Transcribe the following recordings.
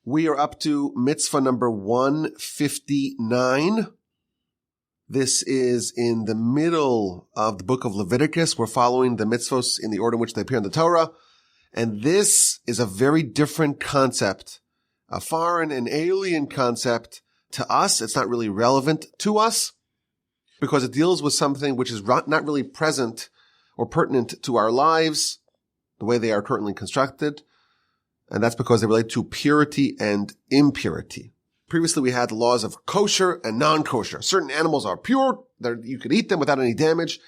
We are up to mitzvah number 159. This is in the middle of the book of Leviticus. We're following the mitzvos in the order in which they appear in the Torah. And this is a very different concept, a foreign and alien concept to us. It's not really relevant to us because it deals with something which is not really present or pertinent to our lives the way they are currently constructed. And that's because they relate to purity and impurity. Previously, we had the laws of kosher and non-kosher. Certain animals are pure, you could eat them without any damage,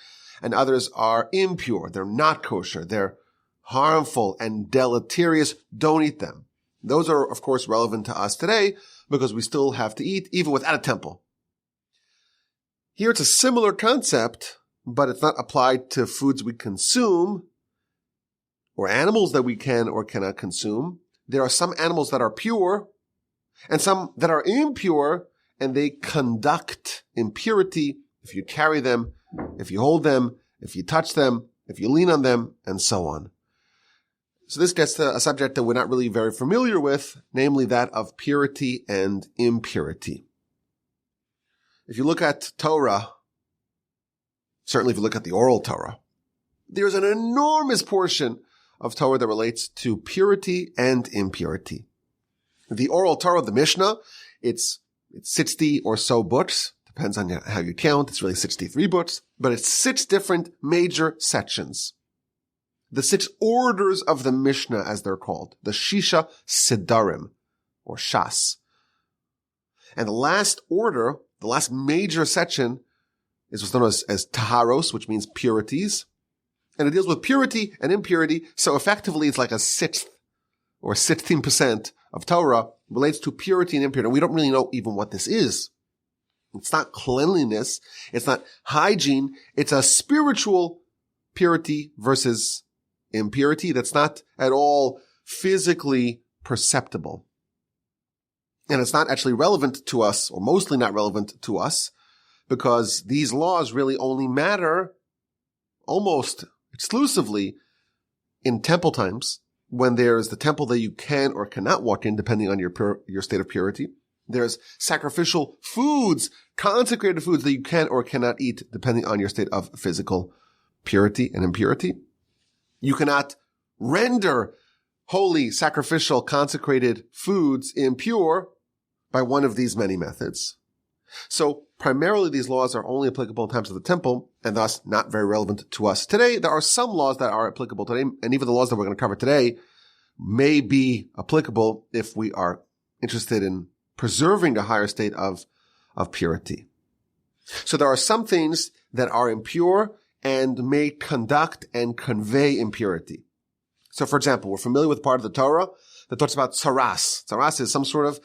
and others are impure. They're not kosher. They're harmful and deleterious. Don't eat them. Those are, of course, relevant to us today because we still have to eat even without a temple. Here it's a similar concept, but it's not applied to foods we consume or animals that we can or cannot consume. There are some animals that are pure and some that are impure, and they conduct impurity if you carry them, if you hold them, if you touch them, if you lean on them, and so on. So this gets to a subject that we're not really very familiar with, namely that of purity and impurity. If you look at Torah, certainly if you look at the oral Torah, there's an enormous portion of Torah that relates to purity and impurity. The oral Torah, the Mishnah, it's 60 or so books. Depends on how you count. It's really 63 books, but it's 6 different major sections. The 6 orders of the Mishnah, as they're called, the Shisha Sidarim, or Shas. And the last order, the last major section, is what's known as Taharos, which means purities. And it deals with purity and impurity, so effectively it's like a 6th or 16% of Torah relates to purity and impurity. And we don't really know even what this is. It's not cleanliness. It's not hygiene. It's a spiritual purity versus impurity that's not at all physically perceptible. And it's not actually relevant to us, or mostly not relevant to us, because these laws really only matter almost exclusively in temple times, when there's the temple that you can or cannot walk in, depending on your state of purity. There's sacrificial foods, consecrated foods that you can or cannot eat, depending on your state of physical purity and impurity. You cannot render holy, sacrificial, consecrated foods impure by one of these many methods. So primarily these laws are only applicable in times of the temple and thus not very relevant to us today. There are some laws that are applicable today, and even the laws that we're going to cover today may be applicable if we are interested in preserving a higher state of purity. So there are some things that are impure and may conduct and convey impurity. So for example, we're familiar with part of the Torah that talks about tsaras. Tsaras is some sort of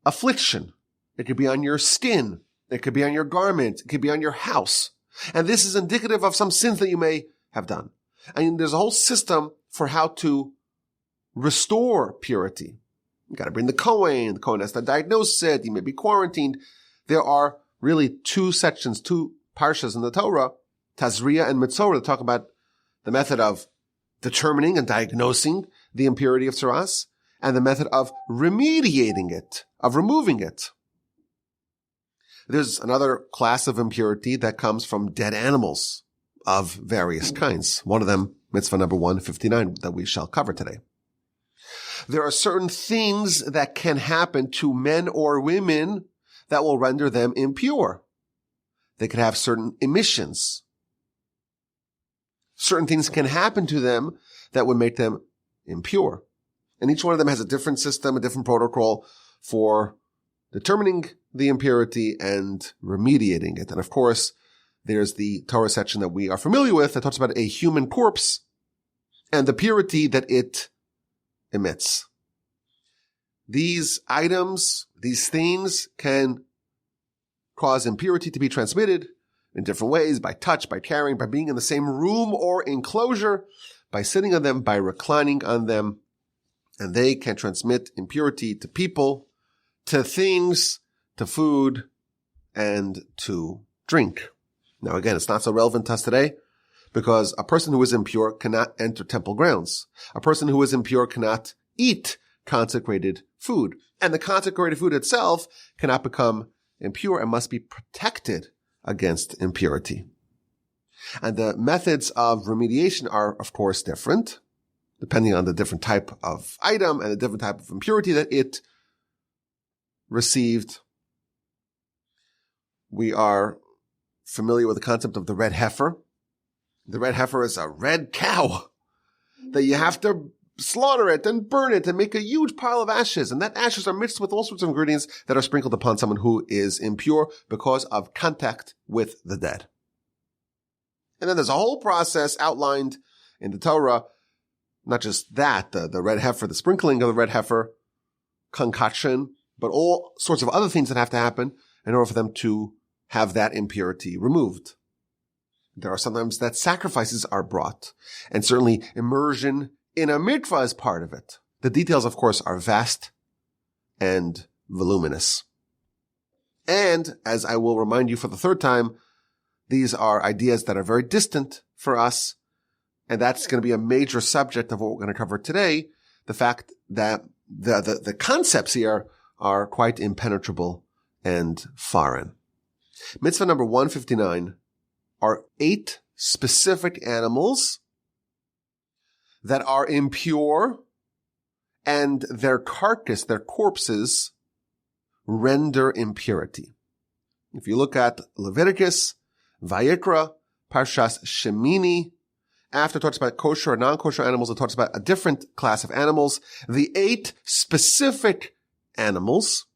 affliction. It could be on your skin. It could be on your garment. It could be on your house. And this is indicative of some sins that you may have done. And there's a whole system for how to restore purity. You got to bring the Kohen. The Kohen has to diagnose it. You may be quarantined. There are really 2 sections, 2 parshas in the Torah, Tazria and Mitzvah, that talk about the method of determining and diagnosing the impurity of tsaras, and the method of remediating it, of removing it. There's another class of impurity that comes from dead animals of various kinds. One of them, mitzvah number 159, that we shall cover today. There are certain things that can happen to men or women that will render them impure. They could have certain emissions. Certain things can happen to them that would make them impure. And each one of them has a different system, a different protocol for determining the impurity and remediating it. And of course, there's the Torah section that we are familiar with that talks about a human corpse and the purity that it emits. These items, these things can cause impurity to be transmitted in different ways, by touch, by carrying, by being in the same room or enclosure, by sitting on them, by reclining on them. And they can transmit impurity to people, to things, to food, and to drink. Now again, it's not so relevant to us today because a person who is impure cannot enter temple grounds. A person who is impure cannot eat consecrated food. And the consecrated food itself cannot become impure and must be protected against impurity. And the methods of remediation are, of course, different, depending on the different type of item and the different type of impurity that it received. We are familiar with the concept of the red heifer. The red heifer is a red cow that you have to slaughter it and burn it and make a huge pile of ashes. And that ashes are mixed with all sorts of ingredients that are sprinkled upon someone who is impure because of contact with the dead. And then there's a whole process outlined in the Torah, not just that, the red heifer, the sprinkling of the red heifer, concoction, but all sorts of other things that have to happen in order for them to have that impurity removed. There are sometimes that sacrifices are brought, and certainly immersion in a mitzvah is part of it. The details, of course, are vast and voluminous. And, as I will remind you for the third time, these are ideas that are very distant for us, and that's going to be a major subject of what we're going to cover today, the fact that the concepts here are quite impenetrable and foreign. Mitzvah number 159 are 8 specific animals that are impure, and their carcass, their corpses, render impurity. If you look at Leviticus, Vayikra, Parshas Shemini, after it talks about kosher and non-kosher animals, it talks about a different class of animals. The 8 specific animals,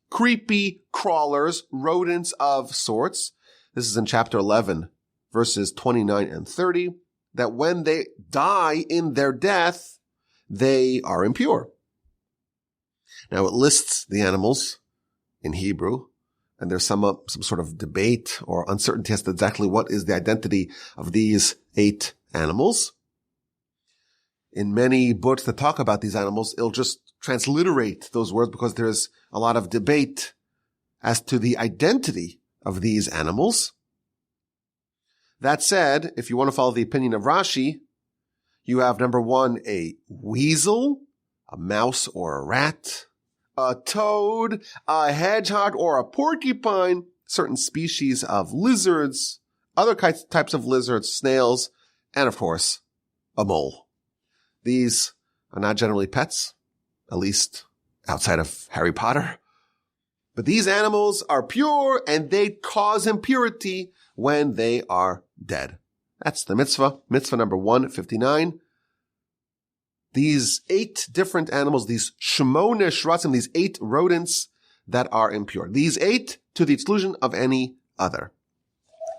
creepy crawlers, rodents of sorts. This is in chapter 11, verses 29 and 30, that when they die in their death, they are impure. Now it lists the animals in Hebrew, and there's some sort of debate or uncertainty as to exactly what is the identity of these 8 animals. In many books that talk about these animals, it'll just transliterate those words because there's a lot of debate as to the identity of these animals. That said, if you want to follow the opinion of Rashi, you have number 1, a weasel, a mouse or a rat, a toad, a hedgehog or a porcupine, certain species of lizards, other types of lizards, snails, and of course, a mole. These are not generally pets, at least outside of Harry Potter. But these animals are pure and they cause impurity when they are dead. That's the mitzvah number 159. These 8 different animals, these shmona shratzim, these 8 rodents that are impure. These 8 to the exclusion of any other.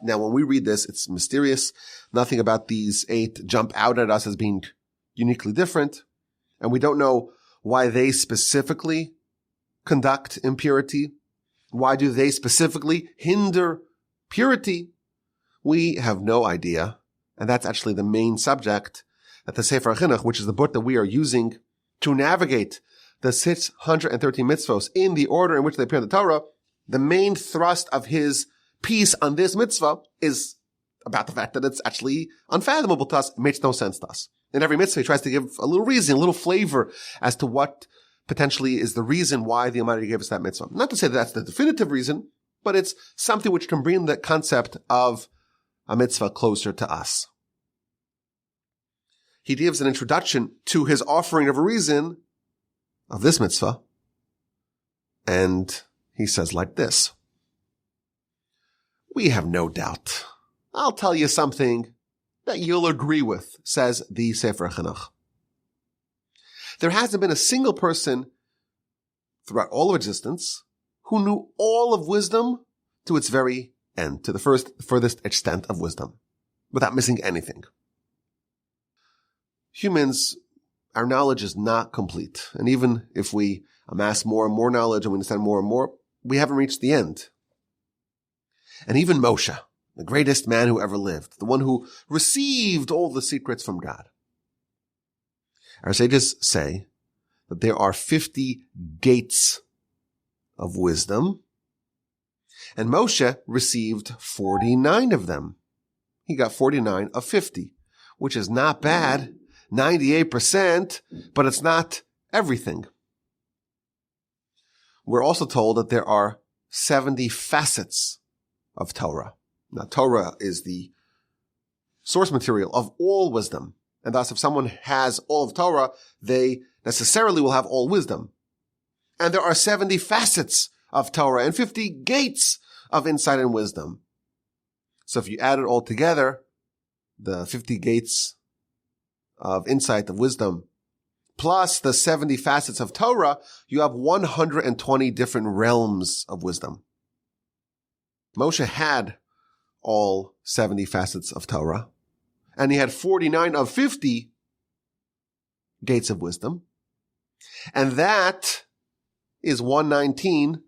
Now, when we read this, it's mysterious. Nothing about these 8 jump out at us as being uniquely different. And we don't know why they specifically conduct impurity. Why do they specifically hinder purity? We have no idea. And that's actually the main subject that the Sefer HaChinuch, which is the book that we are using to navigate the 613 mitzvos in the order in which they appear in the Torah, the main thrust of his piece on this mitzvah is about the fact that it's actually unfathomable to us. It makes no sense to us. In every mitzvah, he tries to give a little reason, a little flavor as to what potentially is the reason why the Almighty gave us that mitzvah. Not to say that that's the definitive reason, but it's something which can bring the concept of a mitzvah closer to us. He gives an introduction to his offering of a reason of this mitzvah, and he says like this: we have no doubt. I'll tell you something that you'll agree with, says the Sefer HaChinuch. There hasn't been a single person throughout all of existence who knew all of wisdom to its very end, to the furthest extent of wisdom, without missing anything. Humans, our knowledge is not complete. And even if we amass more and more knowledge and we understand more and more, we haven't reached the end. And even Moshe, the greatest man who ever lived, the one who received all the secrets from God. Our sages say that there are 50 gates of wisdom, and Moshe received 49 of them. He got 49 of 50, which is not bad, 98%, but it's not everything. We're also told that there are 70 facets of Torah. Now, Torah is the source material of all wisdom. And thus, if someone has all of Torah, they necessarily will have all wisdom. And there are 70 facets of Torah and 50 gates of insight and wisdom. So if you add it all together, the 50 gates of insight, of wisdom, plus the 70 facets of Torah, you have 120 different realms of wisdom. Moshe had all 70 facets of Torah, and he had 49 of 50 gates of wisdom, and that is 119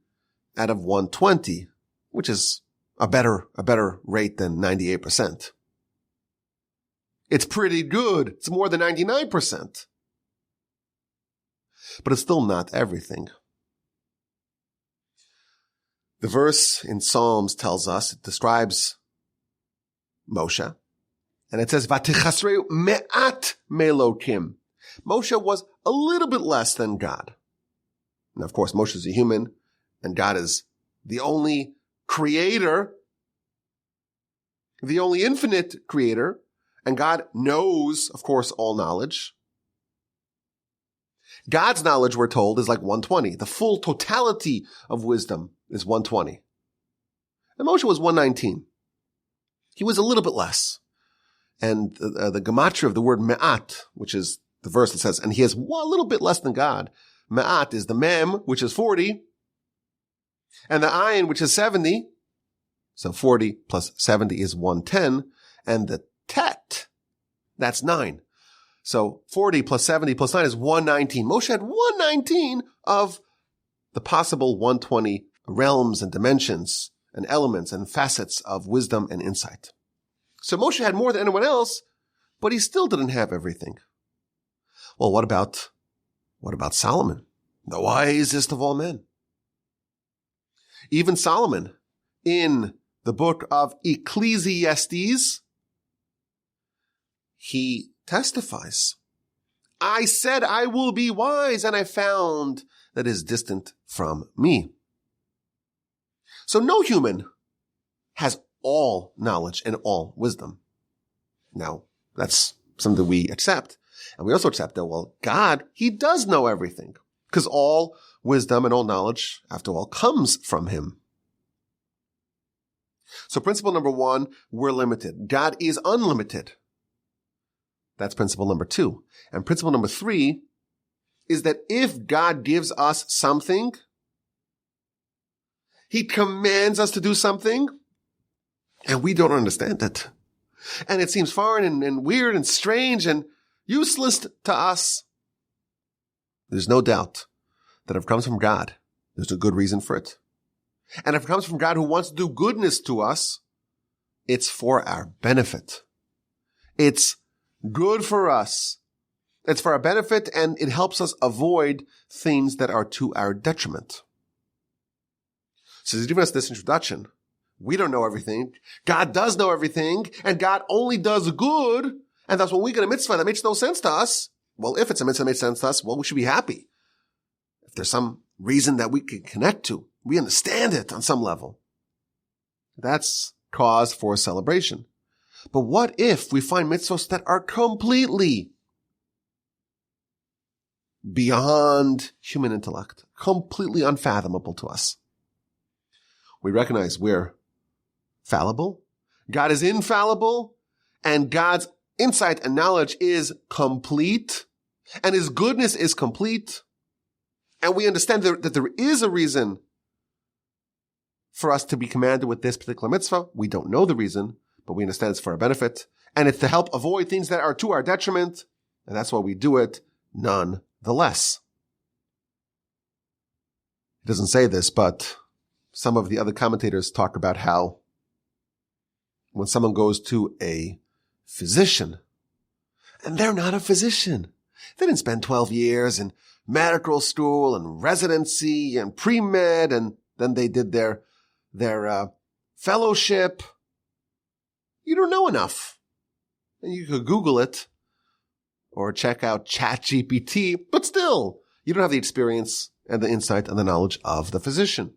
out of 120, which is a better rate than 98%. It's pretty good. It's more than 99%. But it's still not everything. The verse in Psalms tells us, it describes Moshe, and it says, Vatichasreu me'at melokim. Moshe was a little bit less than God. Now, of course, Moshe is a human, and God is the only creator, the only infinite creator, and God knows, of course, all knowledge. God's knowledge, we're told, is like 120. The full totality of wisdom is 120. And Moshe was 119. He was a little bit less. And the gematria of the word me'at, which is the verse that says, and he is a little bit less than God. Me'at is the mem, which is 40, and the ayin, which is 70. So 40 plus 70 is 110, and the tet, that's 9. So 40 plus 70 plus 9 is 119. Moshe had 119 of the possible 120 realms and dimensions and elements and facets of wisdom and insight. So Moshe had more than anyone else, but he still didn't have everything. Well, what about Solomon, the wisest of all men? Even Solomon, in the book of Ecclesiastes, he testifies, I said I will be wise, and I found that is distant from me. So no human has all knowledge and all wisdom. Now, that's something we accept. And we also accept that, well, God, he does know everything, because all wisdom and all knowledge, after all, comes from him. So principle number 1, we're limited. God is unlimited. That's principle number 2. And principle number 3 is that if God gives us something, he commands us to do something, and we don't understand it. And it seems foreign and weird and strange and useless to us. There's no doubt that if it comes from God, there's a good reason for it. And if it comes from God who wants to do goodness to us, it's for our benefit. It's good for us. It's for our benefit, and it helps us avoid things that are to our detriment. So he's giving us this introduction. We don't know everything. God does know everything, and God only does good. And thus when we get a mitzvah that makes no sense to us, well, if it's a mitzvah that makes sense to us, well, we should be happy. If there's some reason that we can connect to, we understand it on some level, that's cause for celebration. But what if we find mitzvahs that are completely beyond human intellect, completely unfathomable to us? We recognize we're fallible. God is infallible, and God's insight and knowledge is complete, and his goodness is complete. And we understand that there is a reason for us to be commanded with this particular mitzvah. We don't know the reason, but we understand it's for our benefit, and it's to help avoid things that are to our detriment, and that's why we do it nonetheless. It doesn't say this, but some of the other commentators talk about how when someone goes to a physician, and they're not a physician, they didn't spend 12 years in medical school and residency and pre-med, and then they did their fellowship. You don't know enough. And you could Google it or check out ChatGPT, but still, You don't have the experience and the insight and the knowledge of the physician.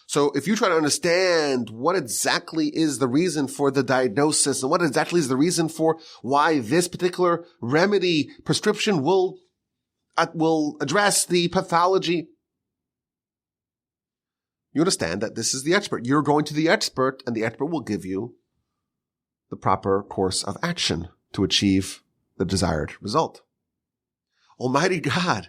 So if you try to understand what exactly is the reason for the diagnosis and what exactly is the reason for why this particular remedy prescription will address the pathology, you understand that this is the expert. You're going to the expert, and the expert will give you the proper course of action to achieve the desired result. Almighty God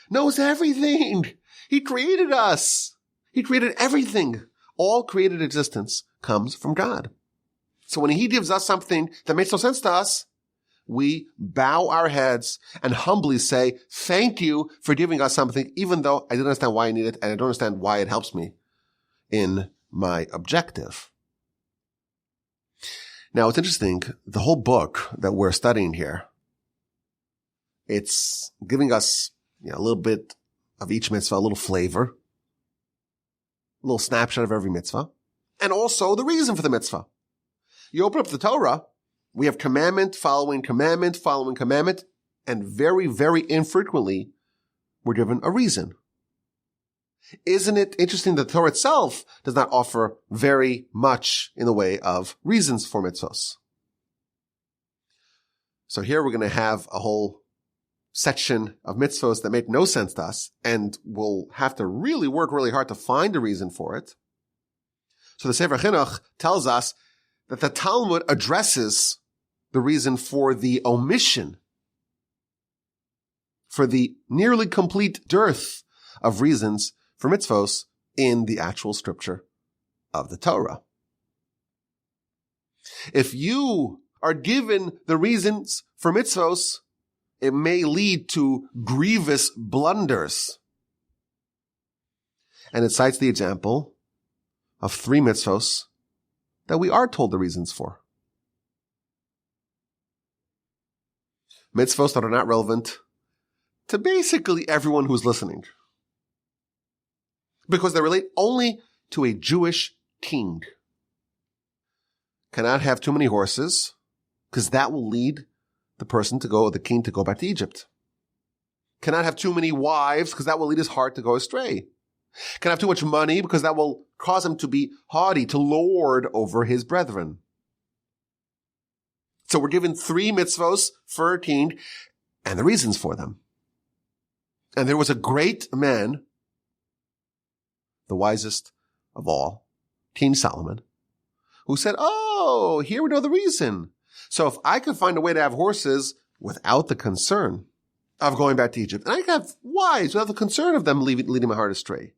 knows everything. He created us. He created everything. All created existence comes from God. So when he gives us something that makes no sense to us, we bow our heads and humbly say, thank you for giving us something, even though I don't understand why I need it and I don't understand why it helps me in my objective. Now, it's interesting, the whole book that we're studying here, it's giving us a little bit of each mitzvah, a little flavor, a little snapshot of every mitzvah, and also the reason for the mitzvah. You open up the Torah, we have commandment following commandment following commandment, and very, very infrequently, we're given a reason. Isn't it interesting that the Torah itself does not offer very much in the way of reasons for mitzvos? So here we're going to have a whole section of mitzvos that make no sense to us, and we'll have to really work really hard to find a reason for it. So the Sefer Chinuch tells us that the Talmud addresses the reason for the omission, for the nearly complete dearth of reasons for mitzvos in the actual scripture of the Torah. If you are given the reasons for mitzvos, it may lead to grievous blunders. And it cites the example of 3 mitzvos that we are told the reasons for. Mitzvos that are not relevant to basically everyone who's listening, because they relate only to a Jewish king. Cannot have too many horses, because that will lead the king to go back to Egypt. Cannot have too many wives, because that will lead his heart to go astray. Cannot have too much money, because that will cause him to be haughty, to lord over his brethren. So we're given 3 mitzvos for a king, and the reasons for them. And there was a great man, the wisest of all, King Solomon, who said, oh, here we know the reason. So if I could find a way to have horses without the concern of going back to Egypt, and I could have wives without the concern of them leading my heart astray,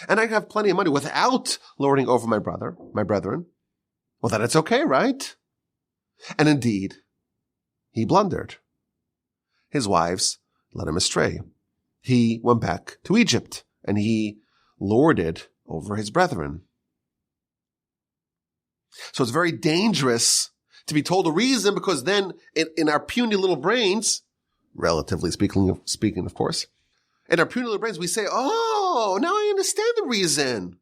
and I could have plenty of money without lording over my brethren, well, then it's okay, right? And indeed, he blundered. His wives led him astray. He went back to Egypt, and he lorded over his brethren. So it's very dangerous to be told a reason, because then in our puny little brains, relatively speaking, of course, in our puny little brains, we say, oh, now I understand the reason.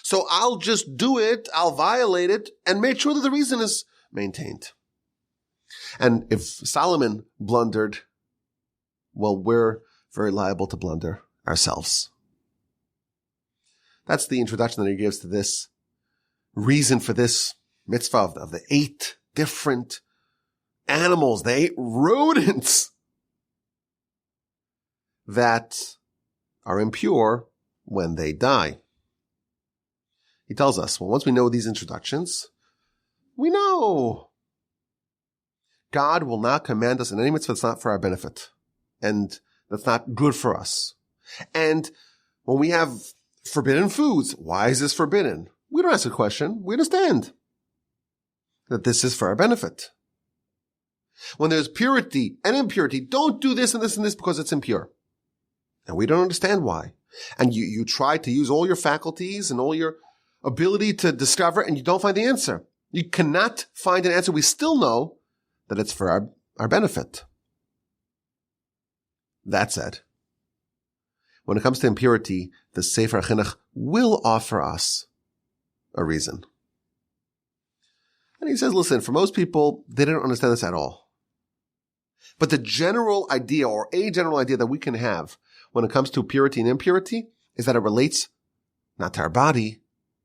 So I'll just do it, I'll violate it, and make sure that the reason is maintained. And if Solomon blundered, well, we're very liable to blunder ourselves. That's the introduction that he gives to this reason for this mitzvah of the 8 different animals, the 8 rodents that are impure when they die. He tells us, well, once we know these introductions, we know God will not command us in any mitzvah that's not for our benefit and that's not good for us. And when we have forbidden foods, why is this forbidden? We don't ask a question. We understand that this is for our benefit. When there's purity and impurity, don't do this and this and this because it's impure. And we don't understand why. And you try to use all your faculties and all your ability to discover, and you don't find the answer. You cannot find an answer. We still know that it's for our benefit. That said, when it comes to impurity, the Sefer Chinuch will offer us a reason. And he says, listen, for most people, they don't understand this at all. But the general idea, or a general idea that we can have when it comes to purity and impurity, is that it relates not to our body,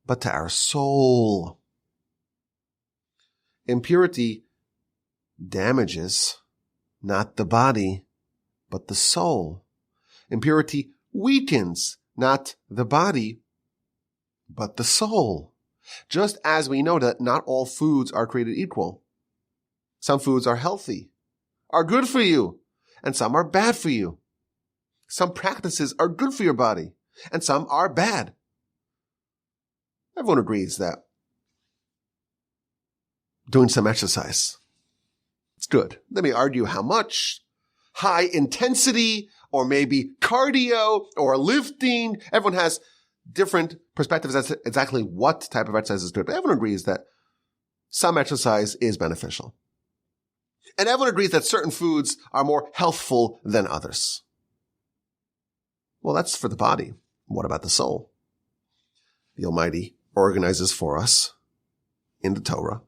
but to our soul. Impurity damages not the body, but the soul. Impurity weakens not the body, but the soul. Just as we know that not all foods are created equal. Some foods are healthy, are good for you, and some are bad for you. Some practices are good for your body, and some are bad. Everyone agrees that doing some exercise, it's good. They may argue how much, high intensity, or maybe cardio, or lifting. Everyone has different perspectives as to exactly what type of exercise is good. But everyone agrees that some exercise is beneficial. And everyone agrees that certain foods are more healthful than others. Well, that's for the body. What about the soul? The Almighty organizes for us in the Torah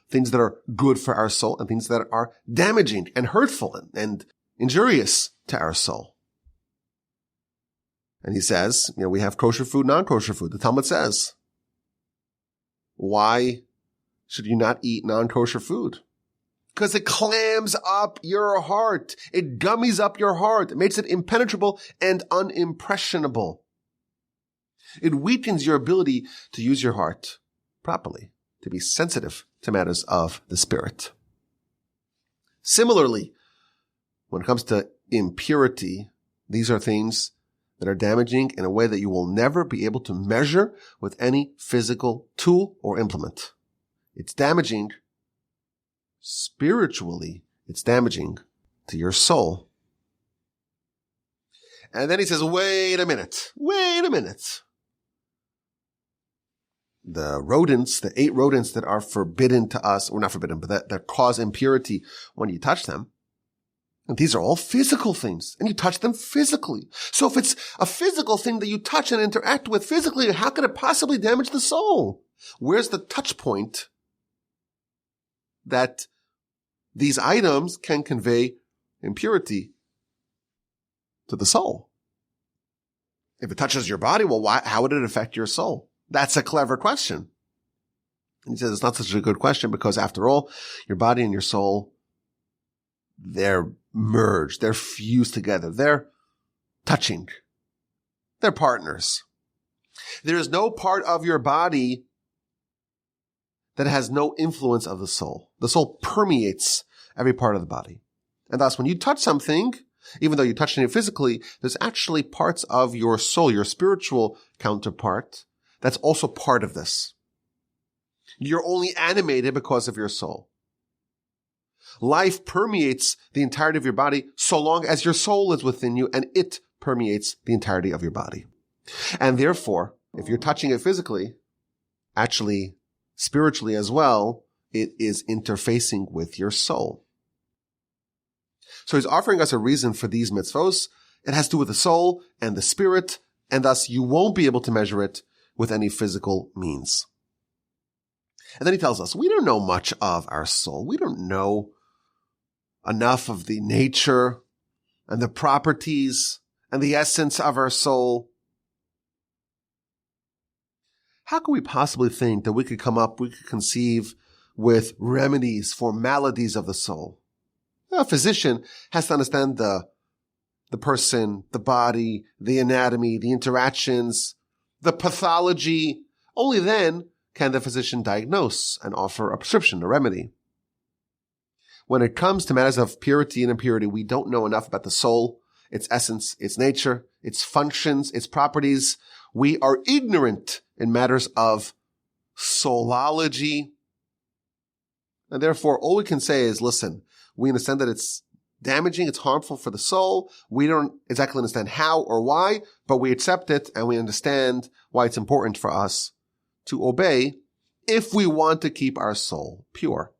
things that are good for our soul and things that are damaging and hurtful and injurious to our soul. And he says, we have kosher food, non-kosher food. The Talmud says, why should you not eat non-kosher food? Because it clams up your heart. It gummies up your heart. It makes it impenetrable and unimpressionable. It weakens your ability to use your heart properly, to be sensitive to matters of the spirit. Similarly, when it comes to impurity, these are things that are damaging in a way that you will never be able to measure with any physical tool or implement. It's damaging spiritually. It's damaging to your soul. And then he says, wait a minute. The rodents, the 8 rodents that are forbidden to us, or not forbidden, but that cause impurity when you touch them, and these are all physical things, and you touch them physically. So if it's a physical thing that you touch and interact with physically, how could it possibly damage the soul? Where's the touch point that these items can convey impurity to the soul? If it touches your body, well, how would it affect your soul? That's a clever question. And he says it's not such a good question because after all, your body and your soul, they're merged, they're fused together, they're touching, they're partners. There is no part of your body that has no influence of the soul. The soul permeates every part of the body. And thus, when you touch something, even though you're touching it physically, there's actually parts of your soul, your spiritual counterpart, that's also part of this. You're only animated because of your soul. Life permeates the entirety of your body so long as your soul is within you and it permeates the entirety of your body. And therefore, if you're touching it physically, actually spiritually as well, it is interfacing with your soul. So he's offering us a reason for these mitzvos. It has to do with the soul and the spirit, and thus you won't be able to measure it with any physical means. And then he tells us, we don't know much of our soul. We don't know enough of the nature and the properties and the essence of our soul. How can we possibly think that we could conceive with remedies for maladies of the soul? A physician has to understand the person, the body, the anatomy, the interactions, the pathology. Only then can the physician diagnose and offer a prescription, a remedy. When it comes to matters of purity and impurity, we don't know enough about the soul, its essence, its nature, its functions, its properties. We are ignorant in matters of soulology. And therefore, all we can say is, listen, we understand that it's damaging, it's harmful for the soul. We don't exactly understand how or why, but we accept it and we understand why it's important for us to obey if we want to keep our soul pure.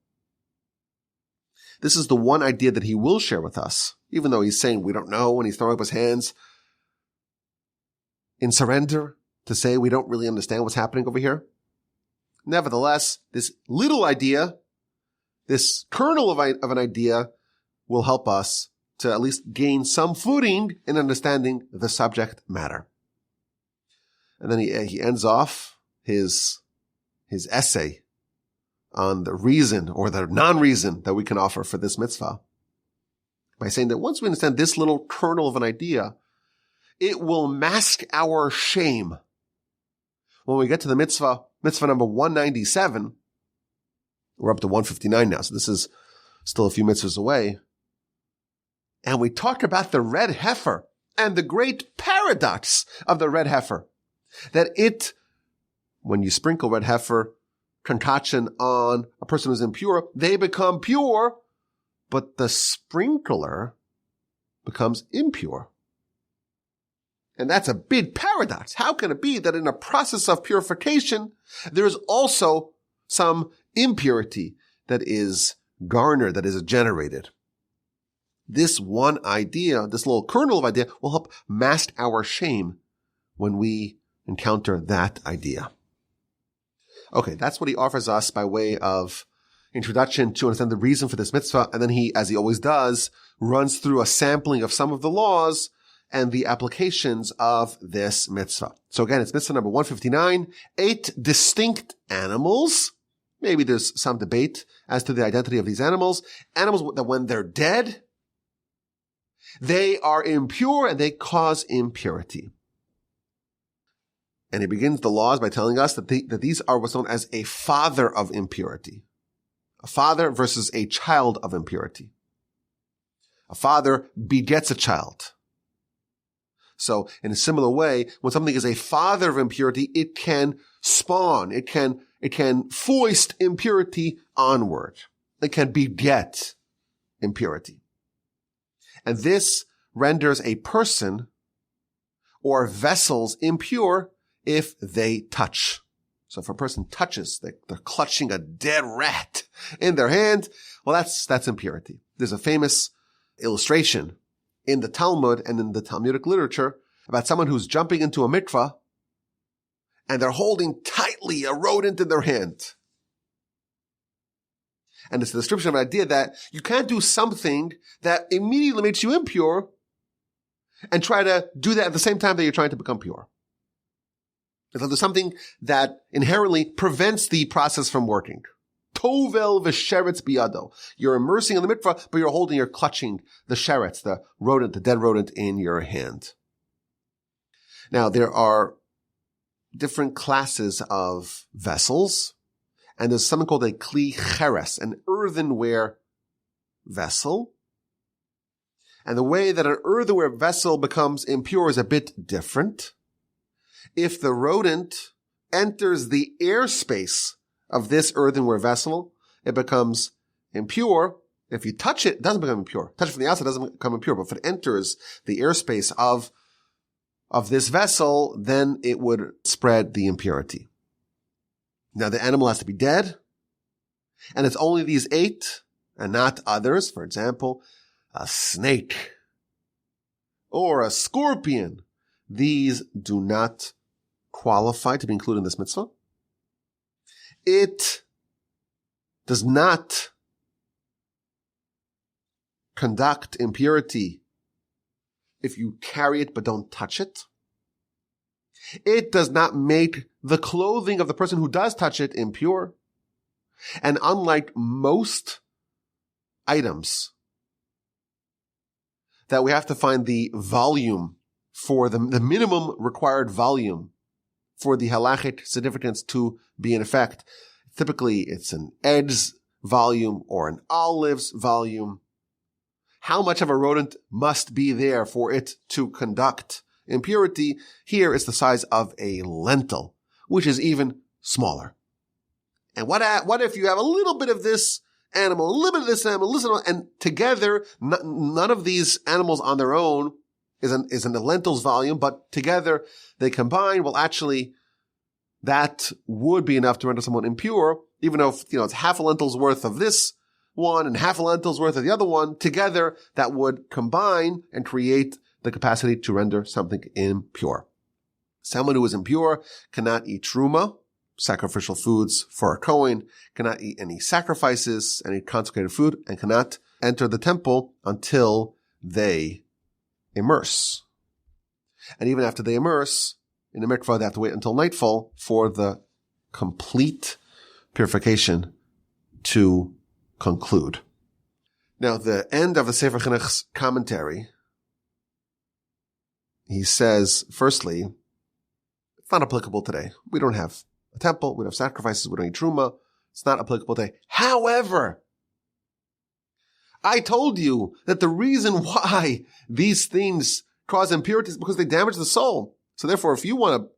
This is the one idea that he will share with us, even though he's saying we don't know and he's throwing up his hands in surrender to say we don't really understand what's happening over here. Nevertheless, this little idea, this kernel of an idea will help us to at least gain some footing in understanding the subject matter. And then he ends off his essay on the reason or the non-reason that we can offer for this mitzvah by saying that once we understand this little kernel of an idea, it will mask our shame. When we get to the mitzvah number 197, we're up to 159 now, so this is still a few mitzvahs away. And we talk about the red heifer and the great paradox of the red heifer. That when you sprinkle red heifer concoction on a person who's impure, they become pure, but the sprinkler becomes impure. And that's a big paradox. How can it be that in a process of purification, there's also some impurity that is garnered, that is generated? This one idea, this little kernel of idea, will help mask our shame when we encounter that idea. Okay, that's what he offers us by way of introduction to understand the reason for this mitzvah. And then he, as he always does, runs through a sampling of some of the laws and the applications of this mitzvah. So again, it's mitzvah number 159, 8 distinct animals. Maybe there's some debate as to the identity of these animals. Animals that when they're dead, they are impure and they cause impurity. And he begins the laws by telling us that these are what's known as a father of impurity. A father versus a child of impurity. A father begets a child. So in a similar way, when something is a father of impurity, it can spawn, it can foist impurity onward. It can beget impurity. And this renders a person or vessels impure if they touch. So if a person touches, they're clutching a dead rat in their hand, well, that's impurity. There's a famous illustration in the Talmud and in the Talmudic literature about someone who's jumping into a mikvah and they're holding tightly a rodent in their hand. And it's the description of an idea that you can't do something that immediately makes you impure and try to do that at the same time that you're trying to become pure. There's something that inherently prevents the process from working. Tovel v'sheretz biyado. You're immersing in the mikvah, but you're clutching the sheretz, the rodent, the dead rodent in your hand. Now, there are different classes of vessels, and there's something called a kli cheres, an earthenware vessel. And the way that an earthenware vessel becomes impure is a bit different. If the rodent enters the airspace of this earthenware vessel, it becomes impure. If you touch it, it doesn't become impure. Touch it from the outside, it doesn't become impure. But if it enters the airspace of this vessel, then it would spread the impurity. Now, the animal has to be dead, and it's only these 8 and not others. For example, a snake or a scorpion. These do not qualify to be included in this mitzvah. It does not conduct impurity if you carry it but don't touch it. It does not make the clothing of the person who does touch it impure. And unlike most items that we have to find the volume for the minimum required volume for the halachic significance to be in effect. Typically, it's an eggs volume or an olive's volume. How much of a rodent must be there for it to conduct impurity? Here is the size of a lentil, which is even smaller. And what if you have a little bit of this animal, a little bit of this animal, and together, none of these animals on their own is in the lentil's volume, but together they combine. Well, actually, that would be enough to render someone impure, even though, it's half a lentil's worth of this one and half a lentil's worth of the other one. Together, that would combine and create the capacity to render something impure. Someone who is impure cannot eat truma, sacrificial foods for a Kohen, cannot eat any sacrifices, any consecrated food, and cannot enter the temple until they immerse. And even after they immerse, in the mikvah, they have to wait until nightfall for the complete purification to conclude. Now, the end of the Sefer Chinuch's commentary, he says, firstly, it's not applicable today. We don't have a temple. We don't have sacrifices. We don't eat truma. It's not applicable today. However, I told you that the reason why these things cause impurity is because they damage the soul. So therefore, if you want to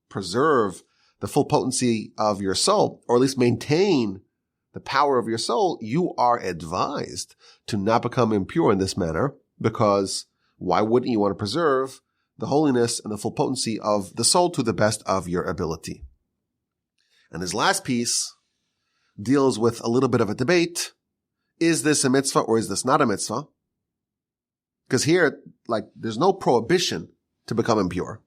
preserve the full potency of your soul, or at least maintain the power of your soul, you are advised to not become impure in this manner, because why wouldn't you want to preserve the holiness and the full potency of the soul to the best of your ability? And his last piece deals with a little bit of a debate. Is this a mitzvah or is this not a mitzvah? Because here, there's no prohibition to become impure.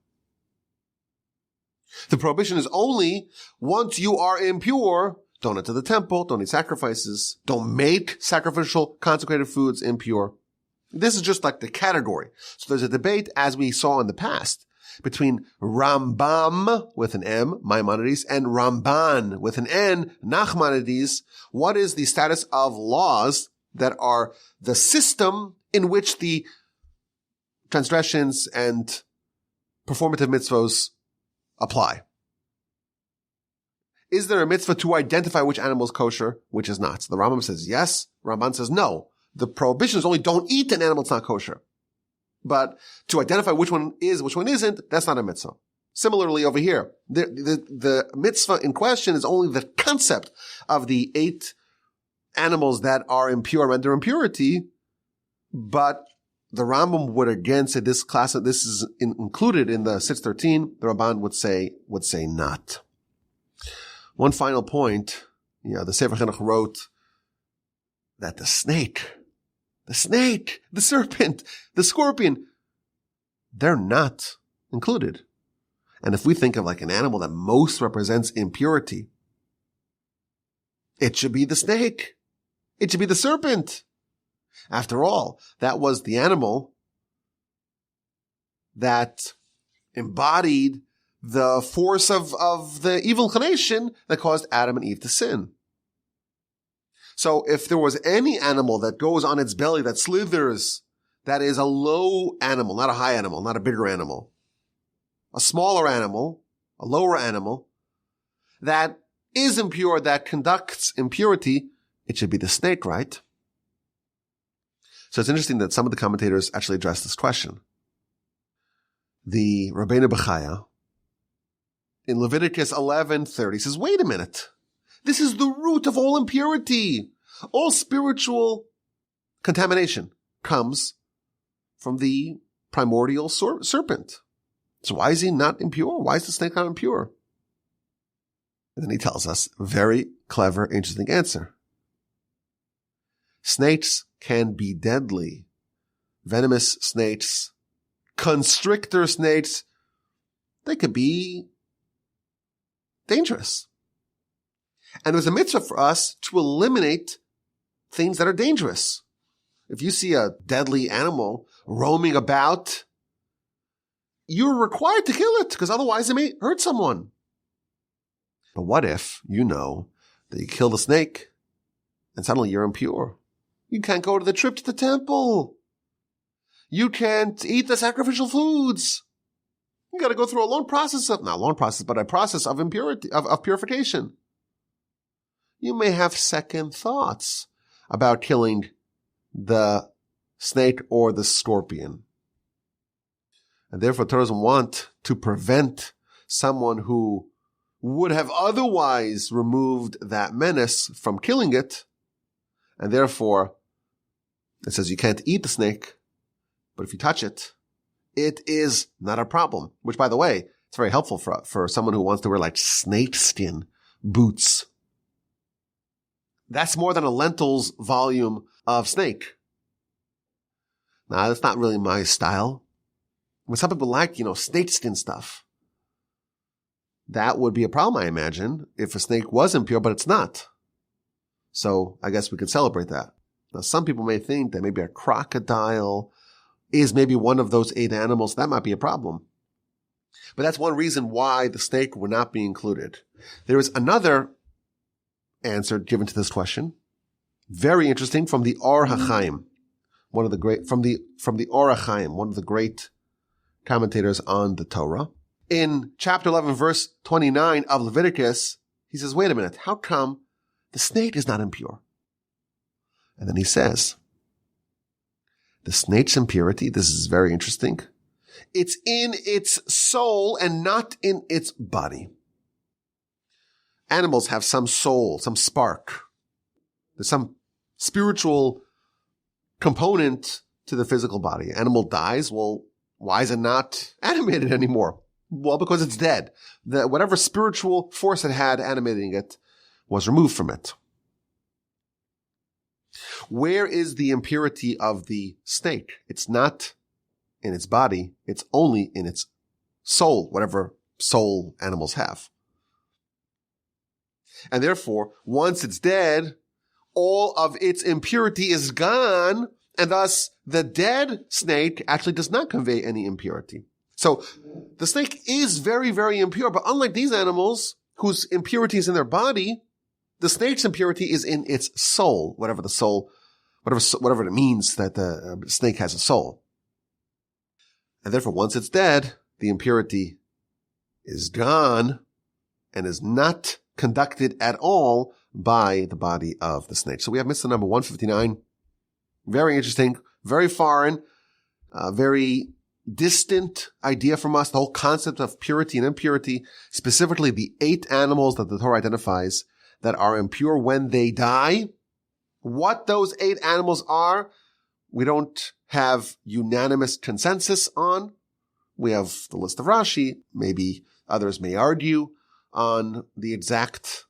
The prohibition is only once you are impure, don't enter the temple, don't eat sacrifices, don't make sacrificial consecrated foods impure. This is just like the category. So there's a debate, as we saw in the past, between Rambam with an M, Maimonides, and Ramban with an N, Nachmanides. What is the status of laws that are the system in which the transgressions and performative mitzvos apply? Is there a mitzvah to identify which animal is kosher, which is not? So the Rambam says yes. Ramban says no. The prohibition is only don't eat an animal that's not kosher. But to identify which one is, which one isn't, that's not a mitzvah. Similarly over here, the mitzvah in question is only the concept of the 8 animals that are impure, render impurity. But the Rambam would again say this is included in the 613. The Ramban would say not. One final point, the Sefer Chinuch wrote that the snake, the serpent, the scorpion, they're not included. And if we think of an animal that most represents impurity, it should be the snake. It should be the serpent. After all, that was the animal that embodied the force of the evil inclination that caused Adam and Eve to sin. So if there was any animal that goes on its belly, that slithers, that is a low animal, not a high animal, not a bigger animal, a smaller animal, a lower animal, that is impure, that conducts impurity, it should be the snake, right? So it's interesting that some of the commentators actually address this question. The Rabbeinu Bechaya, in Leviticus 11:30, says, wait a minute. This is the root of all impurity. All spiritual contamination comes from the primordial serpent. So why is he not impure? Why is the snake not impure? And then he tells us a very clever, interesting answer. Snakes can be deadly. Venomous snakes, constrictor snakes, they could be dangerous. And there's a mitzvah for us to eliminate things that are dangerous. If you see a deadly animal roaming about, you're required to kill it, because otherwise it may hurt someone. But what if you know that you kill the snake and suddenly you're impure? You can't go to the trip to the temple. You can't eat the sacrificial foods. You got to go through a process of impurity, of purification. You may have second thoughts about killing the snake or the scorpion. And therefore, Torah doesn't want to prevent someone who would have otherwise removed that menace from killing it. And therefore, it says you can't eat the snake, but if you touch it, it is not a problem. Which, by the way, it's very helpful for someone who wants to wear snake skin boots. That's more than a lentil's volume of snake. Now, that's not really my style. When some people like, snake skin stuff, that would be a problem, I imagine, if a snake was impure, but it's not. So I guess we could celebrate that. Now, some people may think that maybe a crocodile is maybe one of those 8 animals. That might be a problem. But that's one reason why the snake would not be included. There is another answer given to this question. Very interesting, from the Or HaChaim, one of the great commentators on the Torah. In chapter 11, verse 29 of Leviticus, he says, wait a minute, how come the snake is not impure? And then he says, the snake's impurity, this is very interesting, it's in its soul and not in its body. Animals have some soul, some spark. There's some spiritual component to the physical body. Animal dies, well, why is it not animated anymore? Well, because it's dead. Whatever spiritual force it had animating it was removed from it. Where is the impurity of the snake? It's not in its body. It's only in its soul, whatever soul animals have. And therefore, once it's dead, all of its impurity is gone, and thus the dead snake actually does not convey any impurity. So the snake is very, very impure, but unlike these animals whose impurity is in their body, the snake's impurity is in its soul, whatever it means that the snake has a soul. And therefore, once it's dead, the impurity is gone and is not conducted at all by the body of the snake. So we have mitzvah number 159. Very interesting, very foreign, very distant idea from us, the whole concept of purity and impurity, specifically the 8 animals that the Torah identifies that are impure when they die. What those 8 animals are, we don't have unanimous consensus on. We have the list of Rashi. Maybe others may argue on the exact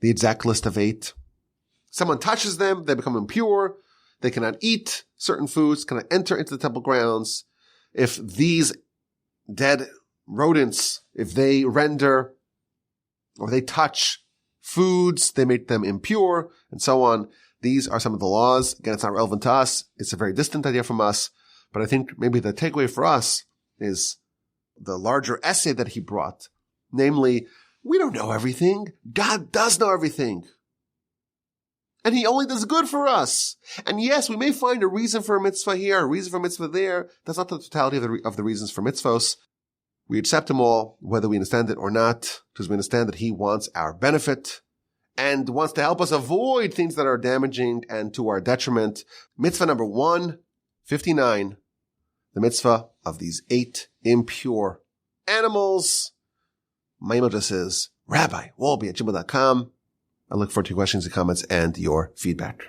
list of 8. Someone touches them, they become impure. They cannot eat certain foods, cannot enter into the temple grounds. If these dead rodents, if they render or they touch foods, they make them impure, and so on. These are some of the laws. Again, it's not relevant to us. It's a very distant idea from us. But I think maybe the takeaway for us is the larger essay that he brought. Namely, we don't know everything. God does know everything. And he only does good for us. And yes, we may find a reason for a mitzvah here, a reason for a mitzvah there. That's not the totality of the reasons for mitzvos. We accept them all, whether we understand it or not, because we understand that he wants our benefit and wants to help us avoid things that are damaging and to our detriment. Mitzvah number 159, the mitzvah of these 8 impure animals. My email address is rabbi.wolbe@gmail.com. I look forward to your questions and comments and your feedback.